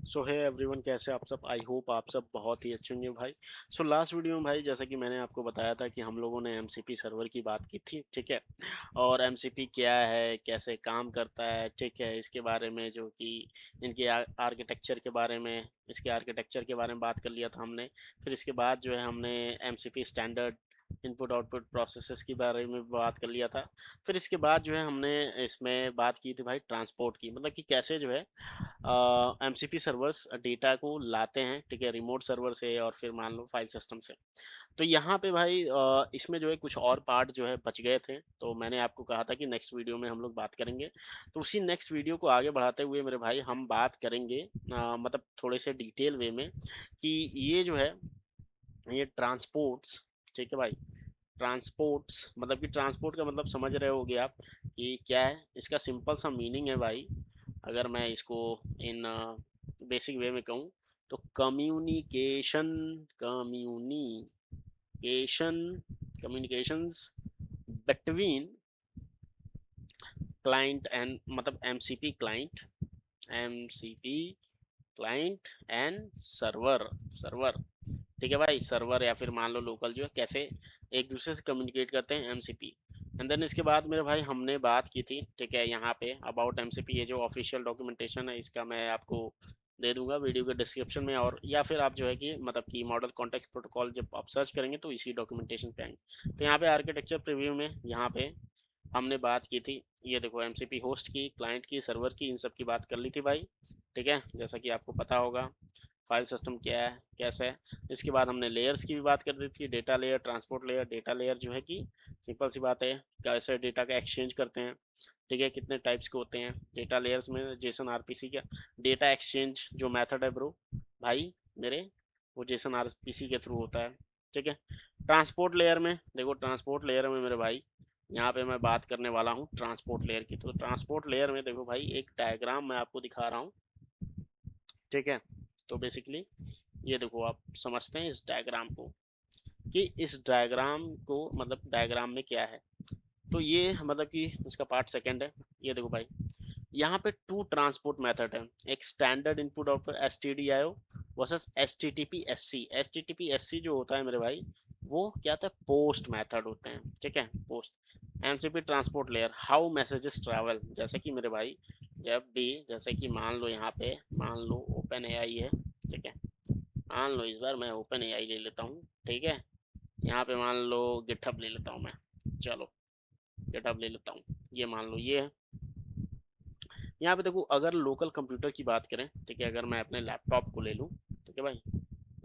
सो है एवरीवन, कैसे आप सब? आई होप आप सब बहुत ही अच्छे होंगे भाई। सो लास्ट वीडियो में भाई, जैसा कि मैंने आपको बताया था कि हम लोगों ने एमसीपी सर्वर की बात की थी, ठीक है। और एमसीपी क्या है, कैसे काम करता है, ठीक है, इसके बारे में, जो कि इनके आर्किटेक्चर के बारे में, इसके आर्किटेक्चर के बारे में बात कर लिया था हमने। फिर इसके बाद जो है हमने MCP standard input output processes के बारे में बात कर लिया था। फिर इसके बाद जो है हमने इसमें बात की थी भाई ट्रांसपोर्ट की, मतलब कि कैसे जो है एमसीपी सर्वर्स डेटा को लाते हैं, ठीक है, रिमोट सर्वर से और फिर मान लो फाइल सिस्टम से। तो यहाँ पे भाई इसमें जो है कुछ और पार्ट जो है बच गए थे, तो मैंने आपको कहा था कि नेक्स्ट वीडियो में हम लोग बात करेंगे। तो उसी नेक्स्ट वीडियो को आगे बढ़ाते हुए मेरे भाई हम बात करेंगे मतलब थोड़े से डिटेल वे में कि ये जो है, ये ट्रांसपोर्ट्स, ठीक है भाई। ट्रांसपोर्ट्स मतलब कि ट्रांसपोर्ट का मतलब समझ रहे होगे आप कि क्या है। इसका सिंपल सा मीनिंग है भाई, अगर मैं इसको इन बेसिक वे में कहूँ, तो communication, communication communications between client and, मतलब MCP client, MCP client and server, server, ठीक है भाई। सर्वर या फिर मान लो लोकल जो है, कैसे एक दूसरे से कम्युनिकेट करते हैं एमसीपी। एंड देन इसके बाद मेरे भाई हमने बात की थी, ठीक है, यहाँ पे अबाउट एमसीपी। ये जो ऑफिशियल डॉक्यूमेंटेशन है इसका मैं आपको दे दूंगा वीडियो के डिस्क्रिप्शन में, और या फिर आप जो है कि मतलब कि मॉडल कॉन्टेक्स्ट प्रोटोकॉल जब आप सर्च करेंगे तो इसी डॉक्यूमेंटेशन पे आएंगे। तो यहाँ पे आर्किटेक्चर प्रीव्यू में यहाँ पे हमने बात की थी, ये देखो, एमसीपी होस्ट की, क्लाइंट की, सर्वर की, इन सब की बात कर ली थी भाई, ठीक है, जैसा कि आपको पता होगा। फाइल सिस्टम क्या है, कैसा है। इसके बाद हमने लेयर्स की भी बात कर दी थी, data layer, transport layer. Data layer जो है कि सिंपल सी बात है, कैसे डेटा का एक्सचेंज करते हैं, ठीक है, कितने टाइप्स के होते हैं डेटा लेयर्स में। जेसन आरपीसी का डेटा एक्सचेंज जो मेथड है ब्रो भाई मेरे, वो जेसन आरपीसी के थ्रू होता है, ठीक है। ट्रांसपोर्ट लेयर में देखो, ट्रांसपोर्ट लेयर में मेरे भाई यहाँ पे मैं बात करने वाला हूँ ट्रांसपोर्ट लेयर की। तो ट्रांसपोर्ट लेयर में देखो भाई, एक डायग्राम मैं आपको दिखा रहा हूँ, ठीक है। तो बेसिकली ये देखो, आप समझते हैं इस डायग्राम को, कि इस डायग्राम को, मतलब डायग्राम में क्या है। तो ये मतलब कि इसका पार्ट सेकंड है। ये देखो भाई, यहाँ पे टू ट्रांसपोर्ट मेथड है, एक standard input output S T D I O versus S T T P S C. S T T P S C जो होता है मेरे भाई, वो क्या होता है, पोस्ट मेथड होते हैं, ठीक है, post. MCP transport layer, how messages travel, जैसे कि मेरे भाई जब भी, जैसे कि मान लो यहाँ पे, मान लो ओपन एआई है, ठीक है, मान लो इस बार मैं ओपन एआई ले लेता हूँ, ठीक है। यहाँ पे मान लो गिटहब ले लेता हूँ मैं, चलो गिटहब ले लेता हूँ, ये मान लो ये है। यहाँ पे देखो, अगर लोकल कंप्यूटर की बात करें, ठीक है, अगर मैं अपने लैपटॉप को ले लूँ, ठीक है भाई,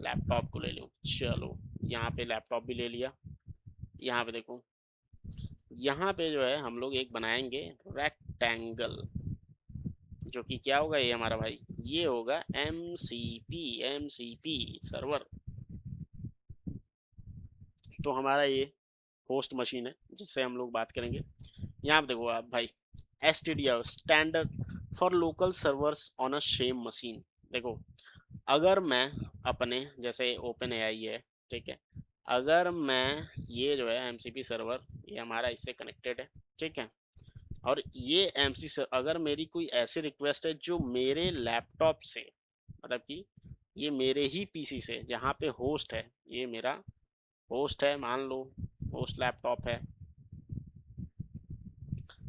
लैपटॉप को ले लूँ, चलो यहाँ पे लैपटॉप भी ले लिया। यहाँ पे देखो, यहाँ पे जो है हम लोग एक बनाएंगे रेक्टेंगल, जो कि क्या होगा ये हमारा भाई, ये होगा एम सी पी सर्वर। तो हमारा ये होस्ट मशीन है जिससे हम लोग बात करेंगे। यहाँ पे देखो आप भाई, S T D R, standard for local servers on a same machine. देखो, अगर मैं अपने, जैसे ओपन एआई है, ठीक है, अगर मैं, ये जो है एमसीपी सर्वर, ये हमारा इससे कनेक्टेड है, ठीक है। और ये एमसी सर, अगर मेरी कोई ऐसी रिक्वेस्ट है जो मेरे लैपटॉप से, मतलब कि ये मेरे ही पीसी से, जहाँ पे होस्ट है, ये मेरा होस्ट है, मान लो होस्ट लैपटॉप है,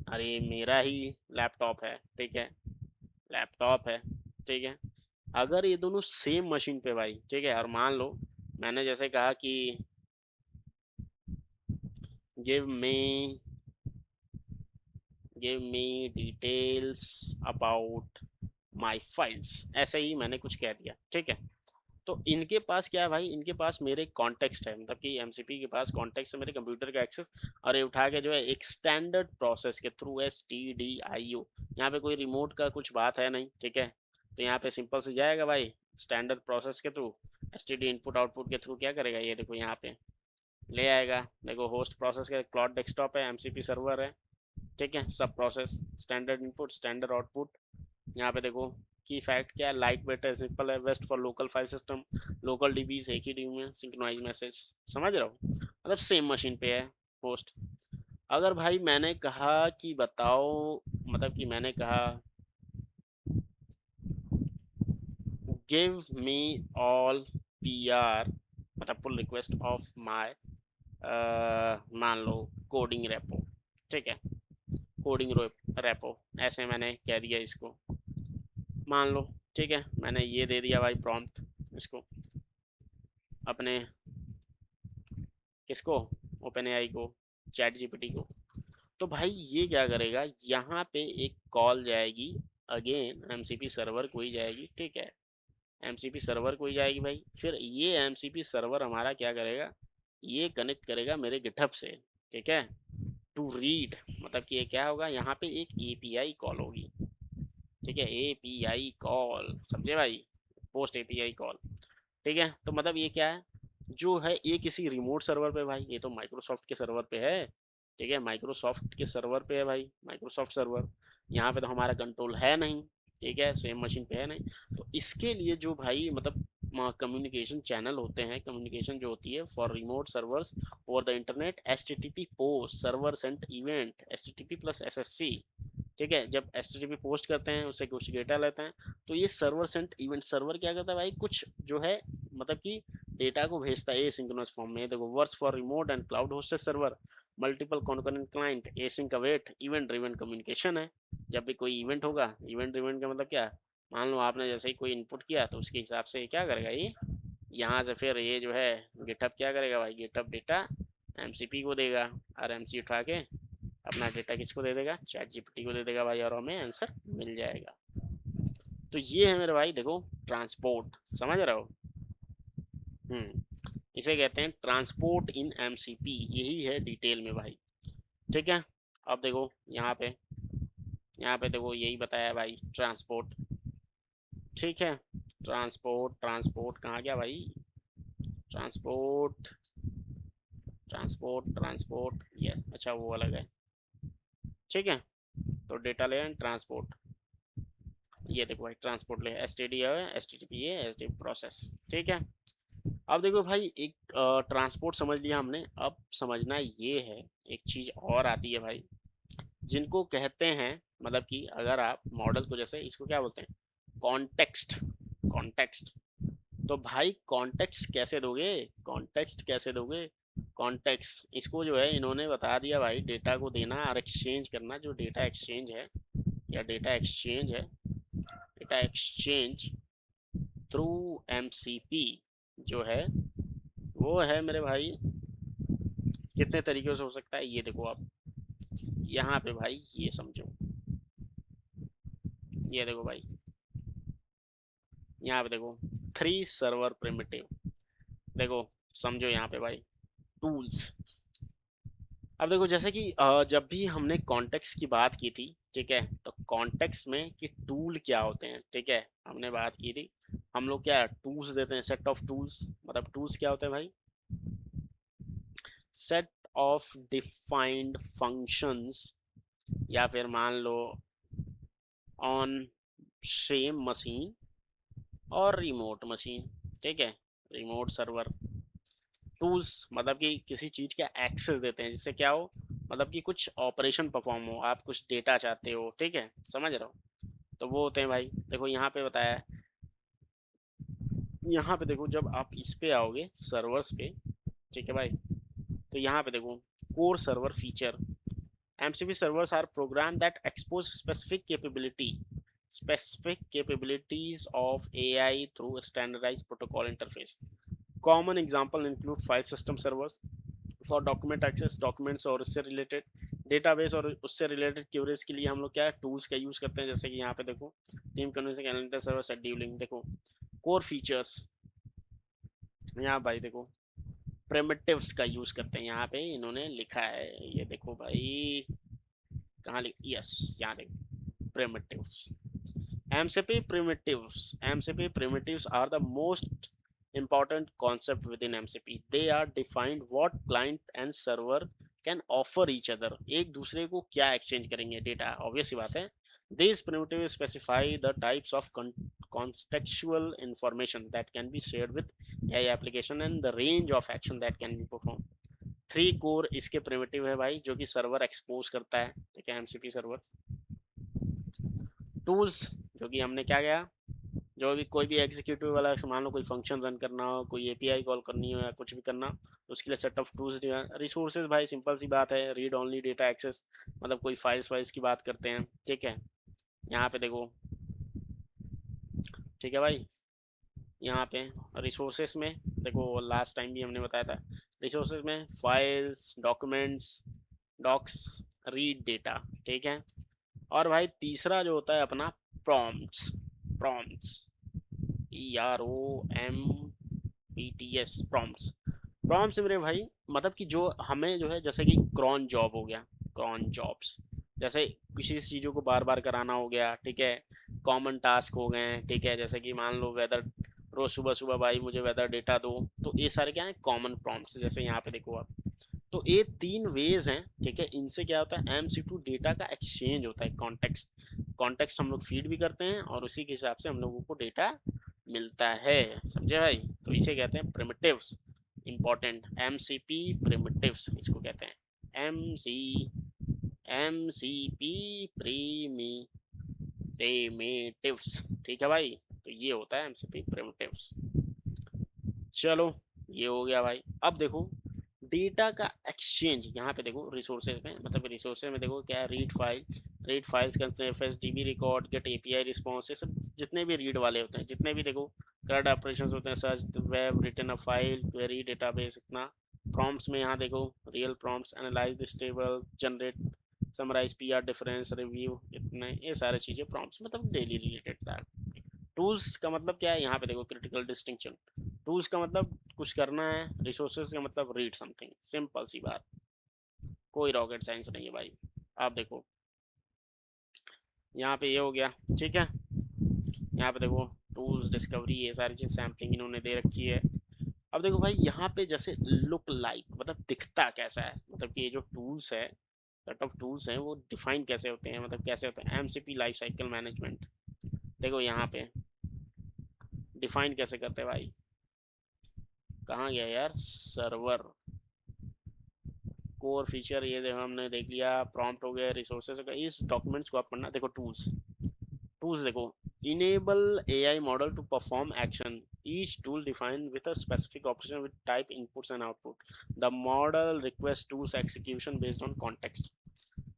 अरे मेरा ही लैपटॉप है, ठीक है, लैपटॉप है, ठीक है। अगर ये दोनों सेम मशीन पे भाई, ठीक है, और मान लो मैंने जैसे कहा कि give me give me details about my files, ऐसे ही मैंने कुछ कह दिया, ठीक है। तो इनके पास क्या है भाई, इनके पास मेरे कॉन्टेक्स्ट है, मतलब कि एमसीपी के पास कॉन्टेक्स्ट है मेरे कंप्यूटर का एक्सेस। और ये उठा के जो है एक स्टैंडर्ड प्रोसेस के through, S T D I O, यहाँ पे कोई रिमोट का कुछ बात है नहीं, ठीक है। तो यहाँ पे सिंपल से जाएगा भाई, स्टैंडर्ड प्रोसेस के through, S T D input output के थ्रू क्या करेगा, ये देखो यहाँ पे ले आएगा। देखो, होस्ट प्रोसेस का क्लाउड डेस्कटॉप है, एमसीपी सर्वर है, ठीक है, सब process, standard input, standard output. यहाँ पे देखो, की फैक्ट क्या है, लाइट वेट है, सिंपल है, best for local file system, local DBs एक ही डीबी में सिंक्रोनाइज मैसेज, समझ रहे हो, मतलब सेम मशीन पे है होस्ट। अगर भाई मैंने कहा कि बताओ, मतलब कि मैंने कहा गिव मी ऑल PR, मतलब पुल रिक्वेस्ट ऑफ माय, मान लो कोडिंग रेपो, ठीक है, कोडिंग रेपो, ऐसे मैंने कह दिया इसको, मान लो, ठीक है, मैंने ये दे दिया भाई प्रॉम्प्ट इसको, अपने किसको, ओपन एआई को, चैट जीपीटी को। तो भाई ये क्या करेगा, यहाँ पे एक कॉल जाएगी, अगेन एमसीपी सर्वर को ही जाएगी, ठीक है, एमसीपी सर्वर को ही जाएगी भाई, फिर ये एमसीपी सर्वर हमारा क्या करेगा, ये कनेक्ट करेगा मेरे गिटहब से, ठीक है, टू रीड, मतलब कि ये क्या होगा, यहाँ पे एक एपीआई कॉल होगी, ठीक है, एपीआई कॉल, समझे भाई, पोस्ट एपीआई कॉल, ठीक है, तो मतलब ये क्या है, जो है ये किसी रिमोट सर्वर पे भाई, ये तो माइक्रोसॉफ्ट के सर्वर पे है, ठीक है, माइक्रोसॉफ्ट के सर्वर पे है भाई, माइक्रोसॉफ्ट सर्वर, यहाँ पे तो हमारा कंट्रोल है नहीं, ठीक है, सेम मशीन पे है नहीं, तो इसके लिए जो भाई मतलब कम्युनिकेशन चैनल होते हैं, कम्युनिकेशन जो होती है for remote servers over the internet, HTTP post server sent event, HTTP plus SSC, ठीक है, जब HTTP पोस्ट करते हैं उससे कुछ डेटा लेते हैं, तो ये सर्वर सेंट इवेंट, सर्वर क्या करता है भाई, कुछ जो है मतलब कि डेटा को भेजता है एसिंक्रोनस फॉर्म में, देखो works for remote and cloud hosted server, multiple concurrent client, async await, event driven communication है, जब भी कोई इवेंट होगा, इवेंट ड्रिवन का मतलब क्या, मान लो आपने जैसे ही कोई इनपुट किया तो उसके हिसाब से क्या करेगा ये, यहाँ से फिर ये जो है गिटहब क्या करेगा भाई, गिटहब डेटा एमसीपी को देगा, और एमसी उठा के अपना डेटा किसको दे देगा, चैट जीपीटी को दे देगा भाई, और हमें आंसर मिल जाएगा। तो ये है मेरे भाई, देखो ट्रांसपोर्ट, समझ रहे हो, इसे कहते हैं ट्रांसपोर्ट इन एमसीपी, यही है डिटेल में भाई, ठीक है। अब देखो यहाँ पे देखो यही बताया भाई, ट्रांसपोर्ट, ठीक है, ट्रांसपोर्ट, ट्रांसपोर्ट कहाँ गया भाई, ट्रांसपोर्ट, ट्रांसपोर्ट, ट्रांसपोर्ट, ये अच्छा वो अलग है, ठीक है, तो डेटा ले ट्रांसपोर्ट, ये देखो भाई ट्रांसपोर्ट ले, एसटीडी है, एसटीटीपी है, एसटीडी प्रोसेस, ठीक है। अब देखो भाई एक ट्रांसपोर्ट समझ लिया हमने, अब समझना ये है, एक चीज और आती है भाई, जिनको कहते हैं, मतलब कि अगर आप मॉडल को, जैसे इसको क्या बोलते हैं, कॉन्टेक्स्ट, कॉन्टेक्स्ट, तो भाई कॉन्टेक्स्ट कैसे दोगे, कॉन्टेक्स्ट कैसे दोगे, कॉन्टेक्स्ट इसको जो है इन्होंने बता दिया भाई, डेटा को देना और एक्सचेंज करना, जो डेटा एक्सचेंज है, या डेटा एक्सचेंज है, डेटा एक्सचेंज थ्रू एमसीपी जो है, वो है मेरे भाई, कितने तरीके से हो सकता है, ये देखो आप यहाँ पे भाई, ये समझो, ये देखो भाई, यहाँ पे देखो 3 सर्वर प्रिमिटिव, देखो समझो यहाँ पे भाई, टूल्स, अब देखो जैसे कि जब भी हमने कॉन्टेक्स्ट की बात की थी, ठीक है, तो कॉन्टेक्स्ट में कि टूल क्या होते हैं, ठीक है, हमने बात की थी, हम लोग क्या टूल्स देते हैं, सेट ऑफ टूल्स, मतलब टूल्स क्या होते हैं भाई, सेट ऑफ डिफाइंड फंक्शंस, या फिर मान लो ऑन सेम मशीन और रिमोट मशीन, ठीक है, रिमोट सर्वर, टूल्स मतलब कि किसी चीज का एक्सेस देते हैं, जिससे क्या हो, मतलब कि कुछ ऑपरेशन परफॉर्म हो, आप कुछ डेटा चाहते हो, ठीक है, समझ रहे हो, तो वो होते हैं भाई, देखो यहाँ पे बताया है, यहाँ पे देखो जब आप इस पे आओगे सर्वर्स पे, ठीक है भाई, तो यहाँ पे देखो core server feature, MCP servers are programs that expose specific capabilities of AI through a standardized protocol interface. Common example include file system servers for document access, documents और उससे रिलेटेड डेटाबेस और उससे रिलेटेड क्यूरीज के लिए हम लोग क्या tools का यूज करते हैं, जैसे कि यहाँ पे देखो team convention calendar server scheduling, देखो कोर फीचर्स, यहाँ भाई देखो प्रिमिटिव्स का यूज करते हैं, यहाँ पे इन्होंने लिखा है, ये देखो भाई कहाँ लिख, यस यहाँ देखो primitives. MCP primitives are the most important concept within MCP. They are defined what client and server can offer each other. एक दूसरे को क्या exchange करेंगे डेटा, obvious सी बात है. These primitives specify the types of contextual information that can be shared with AI application and the range of action that can be performed. 3 core इसके primitive है भाई, जो कि सर्वर एक्सपोज करता है, ठीक है, एमसीपी सर्वर, टूल्स जो कि हमने क्या गया जो भी कोई भी एग्जीक्यूटिव वाला मान लो कोई फंक्शन रन करना हो, कोई एपीआई कॉल करनी हो या कुछ भी करना, तो उसके लिए सेट ऑफ टूल्स। रिसोर्सेज भाई सिंपल सी बात है, रीड ओनली डेटा एक्सेस, मतलब कोई फाइल्स वाइल्स की बात करते हैं, ठीक है। यहाँ पे देखो, ठीक है भाई, यहाँ पे रिसोर्सेज में देखो, लास्ट टाइम भी हमने बताया था, रिसोर्सेज में files, documents, docs, read data, ठीक है। और भाई तीसरा जो होता है अपना prompts, prompts, PROMPTS, prompts. Prompts मेरे भाई मतलब कि जो हमें जो है, जैसे कि क्रॉन जॉब हो गया, क्रॉन जॉब्स, जैसे किसी चीज़ों को बार बार कराना हो गया, ठीक है। कॉमन टास्क हो गए, ठीक है, जैसे कि मान लो वेदर, रोज सुबह सुबह भाई मुझे वेदर डेटा दो, तो ये सारे क्या है, कॉमन प्रॉम्प्ट्स। जैसे यहाँ पे देखो आप, तो ये तीन वेज हैं, ठीक है। इनसे क्या होता है, एमसीक्यू डेटा का एक्सचेंज होता है, कॉन्टेक्स्ट, कॉन्टेक्स्ट हम लोग फीड भी करते हैं और उसी के हिसाब से हम लोगों को डेटा मिलता है, समझे भाई। तो इसे कहते हैं प्रिमिटिव्स, इंपॉर्टेंट, एमसीपी प्रिमिटिव्स इसको कहते हैं, एमसीपी प्रिमिटिव्स, ठीक है भाई। तो ये होता है एमसीपी प्रिमिटिव्स। चलो, ये हो गया भाई। अब देखो डेटा का एक्सचेंज, यहाँ पे देखो रिसोर्सेज में, मतलब रिसोर्सेज में देखो क्या है, रीड फाइल, रीड फाइल्स करते हैं, एफएसडीबी रिकॉर्ड, गेट एपीआई रिस्पॉन्स, ये सब जितने भी रीड वाले होते हैं, जितने भी देखो कर्ड ऑपरेशंस होते हैं, search web, return a file, query, database, इतना। प्रॉम्प्ट्स में यहाँ देखो, real prompts, analyse this table, generate, summarise, PR difference, review, इतने ये सारे चीजें प्रॉम्प्ट्स मतलब डेली रिलेटेड था। टूल्स का मतलब क्या है, यहाँ पे देखो क्रिटिकल डिस्टिंक्शन, टूल्स का मतलब कुछ करना है, रिसोर्सेज का मतलब रीड समथिंग, सिंपल सी बात, कोई रॉकेट साइंस नहीं है भाई। आप देखो यहाँ पे ये हो गया, ठीक है। यहाँ पे देखो टूल्स, डिस्कवरी, ये सारी चीज सैम्पलिंग इन्होंने दे रखी है। अब देखो भाई यहाँ पे जैसे लुक लाइक मतलब दिखता कैसा है, मतलब कि ये जो टूल्स है, सेट ऑफ टूल्स हैं, वो डिफाइन कैसे होते हैं, मतलब कैसे होते हैं, एमसीपी लाइफ साइकिल मैनेजमेंट, देखो यहाँ पे डिफाइन कैसे करते हैं भाई, कहाँ गया यार, सर्वर, कोर फीचर, ये देखो हमने देख लिया, प्रॉम्प्ट हो गया, रिसोर्सेज हो गया, इस डॉक्यूमेंट्स को आप पढ़ना। देखो टूल्स, टूल्स देखो, enable AI model to perform action, each tool defined with a specific operation with type inputs and output, the model request tools execution based on context।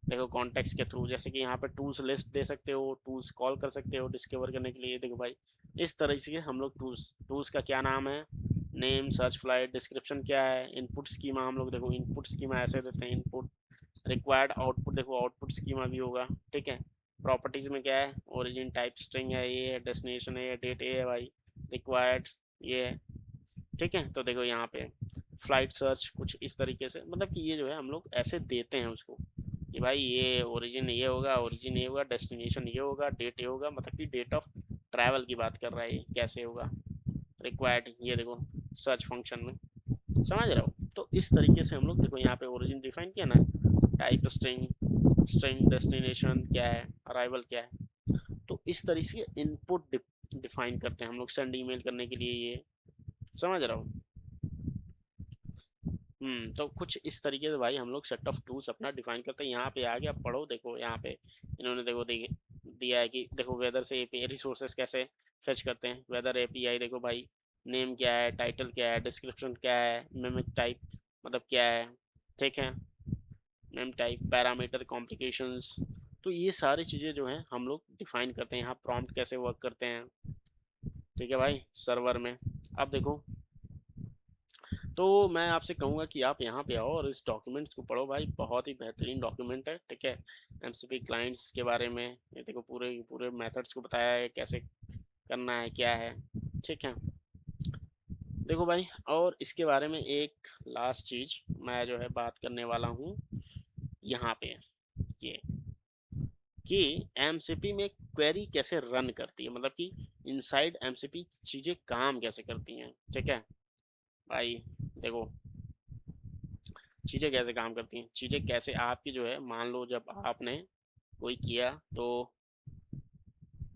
देखो कॉन्टेक्स्ट के थ्रू, जैसे कि यहाँ पे टूल्स लिस्ट दे सकते हो, tools call कर सकते हो डिस्कवर करने के लिए, देखो भाई इस तरह से हम लोग टूल्स, टूल्स का क्या नाम है, नेम, सर्च फ्लाइट, डिस्क्रिप्शन क्या है, इनपुट स्कीमा, हम लोग देखो इनपुट स्कीमा ऐसे देते हैं, इनपुट, रिक्वायर्ड आउटपुट, देखो आउटपुट स्कीमा भी होगा, ठीक है। प्रॉपर्टीज में क्या है, ओरिजिन टाइप स्ट्रिंग है, ये है, डेस्टिनेशन है, डेट ए है भाई, रिक्वायर्ड ये है, ठीक है। तो देखो यहाँ पे फ्लाइट सर्च कुछ इस तरीके से, मतलब कि ये जो है हम लोग ऐसे देते हैं उसको कि भाई ये ओरिजिन ये होगा, ओरिजिन ये होगा, डेस्टिनेशन ये होगा, डेट ये होगा, मतलब कि डेट ऑफ ट्रैवल की बात कर रहा है, ये कैसे होगा, रिक्वायर्ड ये देखो सर्च फंक्शन में, समझ रहे हो। तो इस तरीके से हम लोग देखो यहाँ पे ओरिजिन डिफाइन किया ना, टाइप स्ट्रिंग, स्ट्रिंग डेस्टिनेशन क्या है, अराइवल क्या है, तो इस तरीके से इनपुट डिफाइन करते हैं हम लोग सेंड ईमेल करने के लिए, ये समझ रहा हूँ। तो कुछ इस तरीके से भाई हम लोग सेट ऑफ टूल्स अपना डिफाइन करते हैं। यहाँ पे आ गया पढ़ो, देखो यहाँ पे इन्होंने देखो दिया है कि देखो वेदर से एपीआई रिसोर्सेज कैसे फेच करते हैं, वेदर एपीआई देखो भाई, नेम क्या है, टाइटल क्या है, डिस्क्रिप्शन क्या है, मिमिक टाइप मतलब क्या है, ठीक है, नेम टाइप, पैरामीटर, कॉम्प्लिकेशंस, तो ये सारी चीज़ें जो हैं हम लोग डिफाइन करते हैं। यहाँ प्रॉम्प्ट कैसे वर्क करते हैं, ठीक है भाई, सर्वर में। अब देखो, तो मैं आपसे कहूँगा कि आप यहाँ पे आओ और इस डॉक्यूमेंट्स को पढ़ो भाई, बहुत ही बेहतरीन डॉक्यूमेंट है, ठीक है। एमसीपी क्लाइंट्स के बारे में ये देखो, पूरे पूरे मेथड्स को बताया है, कैसे करना है क्या है, ठीक है। देखो भाई, और इसके बारे में एक लास्ट चीज मैं जो है बात करने वाला हूँ यहाँ पे, ये कि एमसीपी में क्वेरी कैसे रन करती है, मतलब कि इनसाइड एमसीपी चीजें काम कैसे करती हैं, ठीक है भाई। देखो चीज़ें कैसे काम करती हैं, चीज़ें कैसे आपकी जो है, मान लो जब आपने कोई किया, तो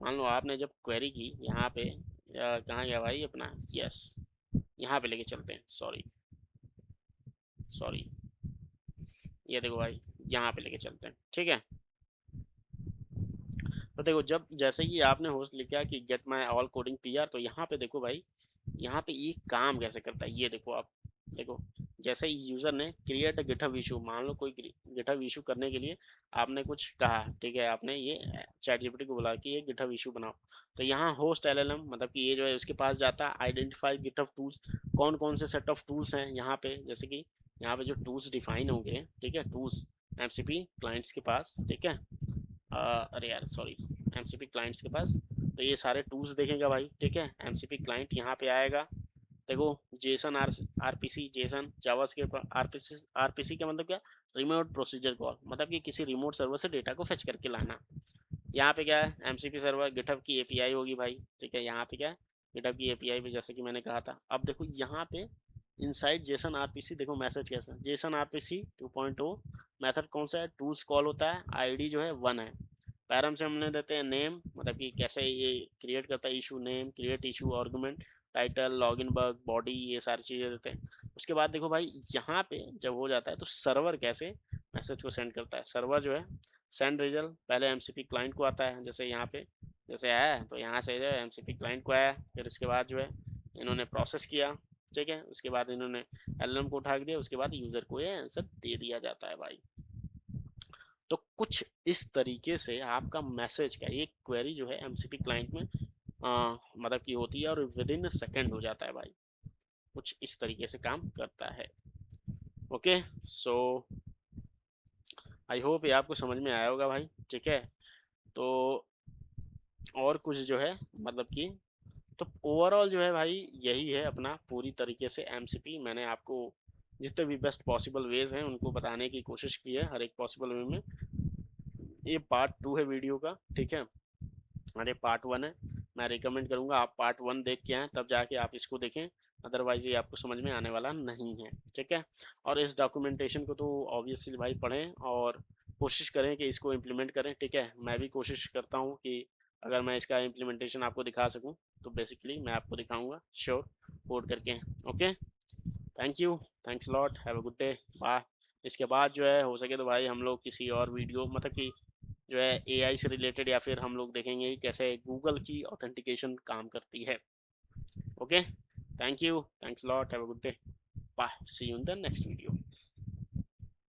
मान लो आपने जब क्वेरी की यहाँ पे, कहाँ गया भाई अपना, यस, यहाँ पे लेके चलते हैं, सॉरी सॉरी, ये देखो भाई यहाँ पे लेके चलते हैं, ठीक है। तो देखो जब जैसे ही आपने होस्ट लिखा कि gate my all coding PR, तो यहाँ पे देखो भाई, यहाँ पे ये काम कैसे करता है ये देखो आप। देखो जैसे ही यूजर ने क्रिएट अ गिटहब इशू, मान लो कोई गिटहब इशू करने के लिए आपने कुछ कहा, ठीक है, आपने ये चैट जीपीटी को बोला कि ये गिटहब इशू बनाओ, तो यहाँ होस्ट एलएलएम मतलब कि ये जो है उसके पास जाता है, आइडेंटिफाई गिटहब टूल्स, कौन कौन से सेट ऑफ टूल्स हैं यहाँ पे, जैसे कि यहाँ पे जो टूल्स डिफाइन होंगे, ठीक है, टूल्स एमसीपी क्लाइंट्स के पास, ठीक है, अरे यार सॉरी, एमसीपी क्लाइंट्स के पास, तो ये सारे टूल्स देखेगा भाई, ठीक है, एमसीपी क्लाइंट यहाँ पे आएगा। देखो Jason RPC, Jason JavaScript RPC, RPC का मतलब क्या, रिमोट प्रोसीजर कॉल, मतलब कि किसी रिमोट सर्वर से डेटा को फेच करके लाना। यहाँ पे क्या है, एमसीपी सर्वर गिटहब की एपीआई होगी भाई, ठीक है, यहाँ पे क्या है, गिटहब की एपीआई पे, जैसे कि मैंने कहा था। अब देखो यहाँ पे इनसाइड जेसन आरपीसी, देखो मैसेज कैसा, जेसन आरपीसी 2.0 मेथड कौन सा है, टूल्स कॉल होता है, आईडी जो है 1 है, पैरम से हमने देते हैं नेम, मतलब कि कैसे ये क्रिएट करता है issue, name, create issue argument, title, login bug, body, ये सारी चीज़ें देते हैं। उसके बाद देखो भाई यहाँ पे जब हो जाता है तो सर्वर कैसे मैसेज को सेंड करता है, सर्वर जो है सेंड रिजल्ट पहले एमसीपी क्लाइंट को आता है, जैसे यहाँ पे जैसे आया तो यहाँ से जो है एमसीपी क्लाइंट को आया, फिर उसके बाद जो है इन्होंने प्रोसेस किया, ठीक है, उसके बाद इन्होंने एलएम को उठा दिया, उसके बाद यूजर को ये आंसर दे दिया जाता है भाई। तो कुछ इस तरीके से आपका मैसेज का एक क्वेरी जो है एमसीपी क्लाइंट में मतलब की होती है और विद इन सेकेंड हो जाता है भाई, कुछ इस तरीके से काम करता है। ओके, सो आई होप ये आपको समझ में आया होगा भाई, ठीक है। तो और कुछ जो है मतलब कि, तो ओवरऑल जो है भाई यही है अपना पूरी तरीके से एमसीपी, मैंने आपको जितने भी बेस्ट पॉसिबल वेज हैं उनको बताने की कोशिश की है हर एक पॉसिबल वे में। ये पार्ट 2 है वीडियो का, ठीक है, अरे पार्ट 1 है, मैं रिकमेंड करूंगा आप पार्ट 1 देख के आएँ तब जाके आप इसको देखें, अदरवाइज ये आपको समझ में आने वाला नहीं है, ठीक है। और इस डॉक्यूमेंटेशन को तो ऑब्वियसली भाई पढ़ें और कोशिश करें कि इसको इम्प्लीमेंट करें, ठीक है, मैं भी कोशिश करता हूँ कि अगर मैं इसका इम्प्लीमेंटेशन आपको दिखा सकूँ तो बेसिकली मैं आपको दिखाऊंगा श्योर, कोड करके। Okay, thank you, thanks lot, have a good day, bye. इसके बाद जो है हो सके तो भाई हम लोग किसी और वीडियो मतलब कि जो है एआई से रिलेटेड, या फिर हम लोग देखेंगे कि कैसे गूगल की ऑथेंटिकेशन काम करती है। Okay, thank you, thanks lot, have a good day, bye, see you in the next video.